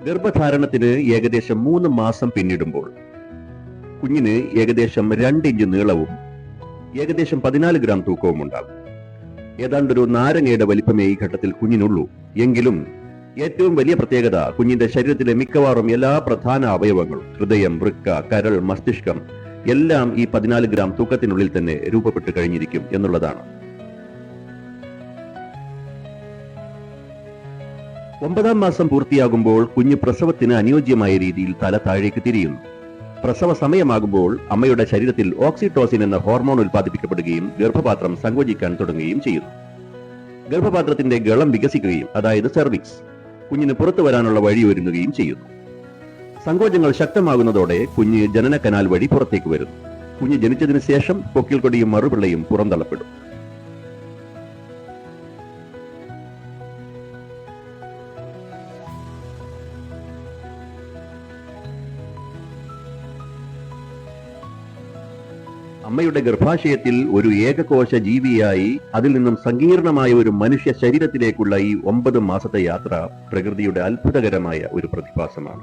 ഗർഭധാരണത്തിന് ഏകദേശം 3 മാസം പിന്നിടുമ്പോൾ കുഞ്ഞിന് ഏകദേശം 2 ഇഞ്ച് നീളവും ഏകദേശം 14 ഗ്രാം തൂക്കവും ഉണ്ടാകും. ഏതാണ്ടൊരു നാരങ്ങയുടെ വലിപ്പമേ ഈ ഘട്ടത്തിൽ കുഞ്ഞിനുള്ളൂ. എങ്കിലും ഏറ്റവും വലിയ പ്രത്യേകത കുഞ്ഞിന്റെ ശരീരത്തിലെ മിക്കവാറും എല്ലാ പ്രധാന അവയവങ്ങളും, ഹൃദയം, വൃക്ക, കരൾ, മസ്തിഷ്കം എല്ലാം ഈ 14 ഗ്രാം തൂക്കത്തിനുള്ളിൽ തന്നെ രൂപപ്പെട്ട് കഴിഞ്ഞിരിക്കും എന്നുള്ളതാണ്. 9-ാം മാസം പൂർത്തിയാകുമ്പോൾ കുഞ്ഞ് പ്രസവത്തിന് അനുയോജ്യമായ രീതിയിൽ തല താഴേക്ക് തിരിയുന്നു. പ്രസവ സമയമാകുമ്പോൾ അമ്മയുടെ ശരീരത്തിൽ ഓക്സിറ്റോസിൻ എന്ന ഹോർമോൺ ഉൽപ്പാദിപ്പിക്കപ്പെടുകയും ഗർഭപാത്രം സങ്കോചിക്കാൻ തുടങ്ങുകയും ചെയ്യുന്നു. ഗർഭപാത്രത്തിന്റെ ഗളം വികസിക്കുകയും, അതായത് സെർവിക്സ്, കുഞ്ഞിന് പുറത്തു വരാനുള്ള വഴി ഒരുങ്ങുകയും ചെയ്യുന്നു. സങ്കോചങ്ങൾ ശക്തമാകുന്നതോടെ കുഞ്ഞ് ജനന കനാൽ വഴി പുറത്തേക്ക് വരുന്നു. കുഞ്ഞ് ജനിച്ചതിന് ശേഷം പൊക്കിൾ കൊടിയും മറുപിള്ളയും പുറന്തള്ളപ്പെടും. അമ്മയുടെ ഗർഭാശയത്തിൽ ഒരു ഏകകോശ ജീവിയായി അതിൽ നിന്നും സങ്കീർണമായ ഒരു മനുഷ്യ ശരീരത്തിലേക്കുള്ള ഈ 9 മാസത്തെ യാത്ര പ്രകൃതിയുടെ അത്ഭുതകരമായ ഒരു പ്രതിഭാസമാണ്.